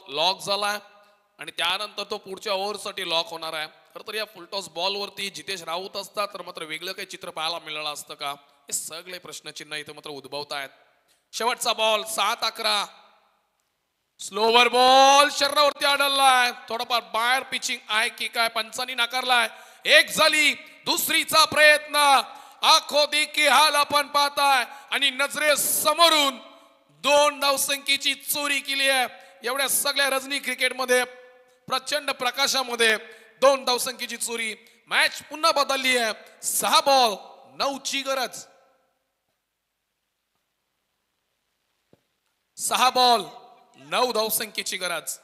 लॉक झालाय आणि त्यानंतर तो पुढच्या ओव्हरसाठी लॉक होणार आहे. खरं तर या फुलटॉस बॉल वरती जितेश राऊत असतात तर मात्र वेगळं काही चित्र पाहायला मिळालं असतं का. हे सगळे प्रश्नचिन्ह इथं मात्र उद्भवत आहेत. शेवटचा बॉल 7-11. स्लोवर बॉल शरीरावरती आढळलाय. थोडंफार बाहेर पिचिंग आहे की काय पंचांनी नाकारलाय. एक झाली. दुसरीचा प्रयत्न. आखो देखी हाल आपण पाहताय आणि नजरे समोरून 2 धावसंख्येची चोरी केली आहे. एवढ्या सगळ्या रजनी क्रिकेटमध्ये प्रचंड प्रकाशामध्ये 2 धावसंख्येची चोरी. मॅच पुन्हा बदलली आहे. 6 बॉल 9ची गरज. 6 बॉल 9 धावसंख्येची गरज.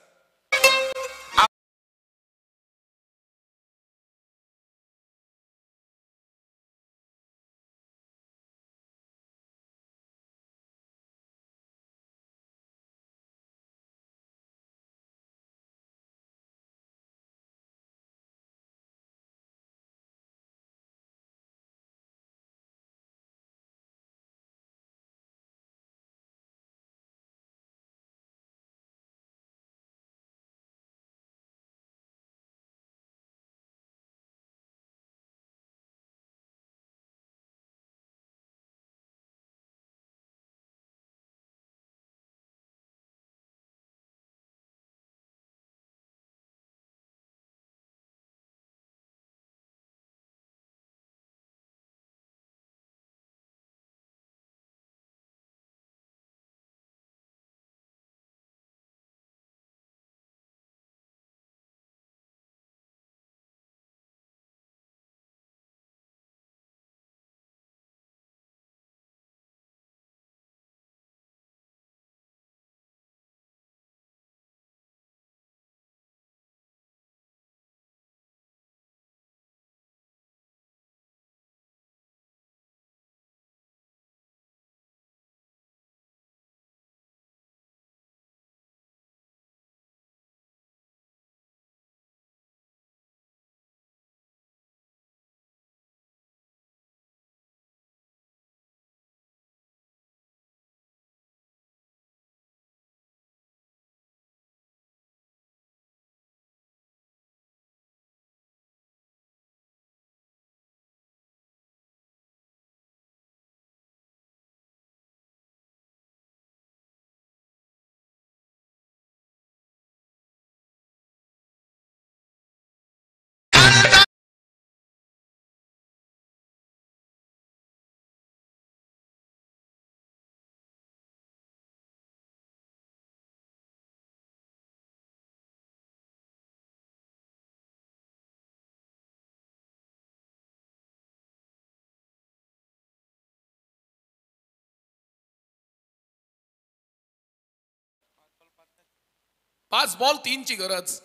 5 बॉल 3 ची गरज,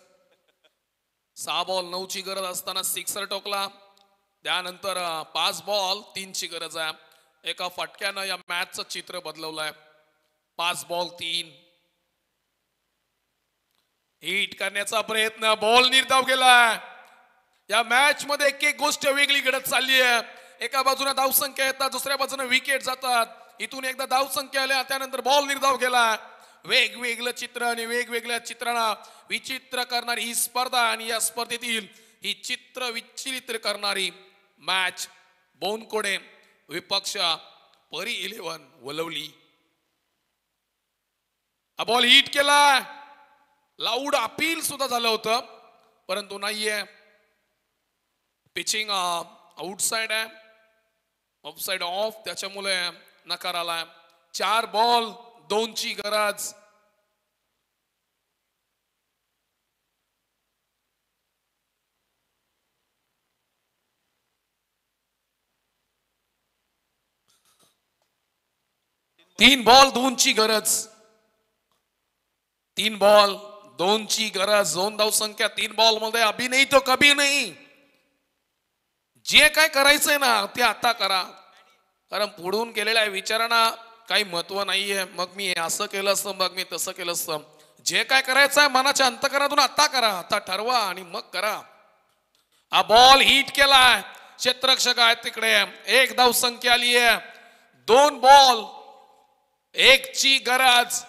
6 बॉल 9 ची गरज असताना सिक्सर टोकला. त्यानंतर 5 बॉल 3 ची गरज आहे. एका फटक्यानं या मॅचचं चित्र बदलवलंय. 5 बॉल 3. हिट करण्याचा प्रयत्न, बॉल निर्धाव गेलाय. या मॅच मध्ये एक एक गोष्ट वेगळी घडत चालली आहे. एका बाजूने धावसंख्या येतात, दुसऱ्या बाजूने विकेट जातात. इथून एकदा धावसंख्या आल्या, त्यानंतर बॉल निर्धाव गेला. वेगवेगळं चित्र आणि वेगवेगळ्या चित्रांना विचित्र करणारी ही स्पर्धा आणि या स्पर्धेतील ही चित्र विचित्र करणारी मॅच. बोनकोडे विपक्ष परी 11 वलवली. हा बॉल हिट केला. लाऊड अपील सुद्धा झालं होतं, परंतु नाहीये. पिचिंग आउटसाइड आहे, ऑफसाइड ऑफ, त्याच्यामुळे नकार आलाय. 4 बॉल 2 ची गरज. तीन बॉल 2 ची गरज. 3 बॉल 2 ची गरज. 2 धावसंख्या 3 बॉल मध्ये. अभी नाही तो कभी नाही. जे काय करायचंय ना ते आता करा, कारण पुढून केलेल्या विचारांना काही महत्व नाहीये. मग मी असं केलं असतं, मग मी तसं केलं असतं. जे काय करायचंय मनाच्या अंतःकरणातून आता करा, आता ठरवा आणि मग करा. हा बॉल हिट केलाय. क्षेत्ररक्षक आहेत तिकडे. 1 धावसंख्या आली आहे. 2 बॉल 1 ची गरज.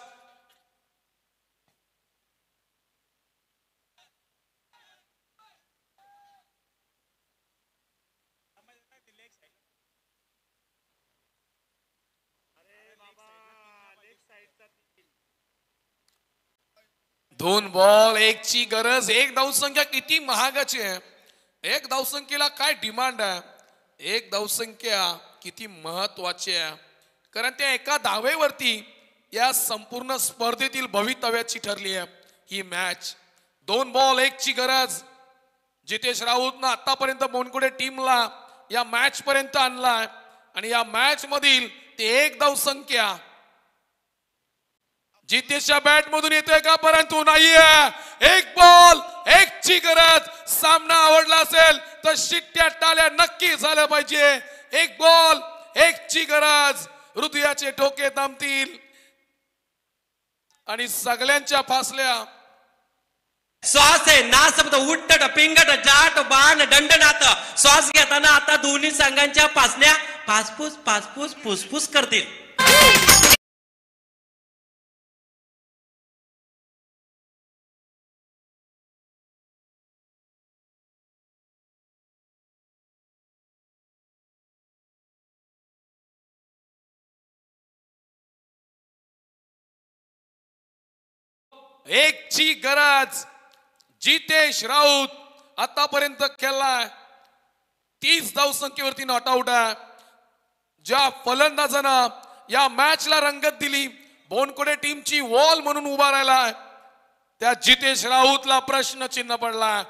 दोन बॉल 1 ची गरज. 1 धावसंख्या किती महागाची आहे. 1 धावसंख्येला काय डिमांड आहे. 1 धावसंख्या किती महत्वाची आहे, कारण त्या एका धावेवरती या संपूर्ण स्पर्धेतील भवितव्याची ठरली आहे ही मॅच. 2 बॉल 1 ची गरज. जितेश राऊतनं आतापर्यंत बोनकुडे टीमला या मॅच पर्यंत आणलाय आणि या मॅच मधील ते 1 धावसंख्या जितेशच्या बॅट मधून येते का, परंतु नाहीये. 1 बॉल 1 ची गरज. सामना आवडला असेल तर शिट्ट्या टाळ्या नक्की झाल्या पाहिजे. 1 बॉल 1 ची गरज. हृदयाचे ठोके थांबतील आणि सगळ्यांच्या फासल्या. श्वास आहे ना शब्द उट्टट पिंगट जाट बाण दंडनाथ. श्वास घेताना आता दोन्ही संघांच्या पासल्या पासपूस पासपूस फुसफुस करतील. एक ची गरज. जितेश राऊत आतापर्यंत खेळलाय 30 धावसंख्येवरती नॉट आउट आहे. ज्या फलंदाजानं या मॅचला रंगत दिली, बोनकोडे टीमची वॉल म्हणून उभा राहिलाय, त्या जितेश राऊतला प्रश्नचिन्ह पडलाय.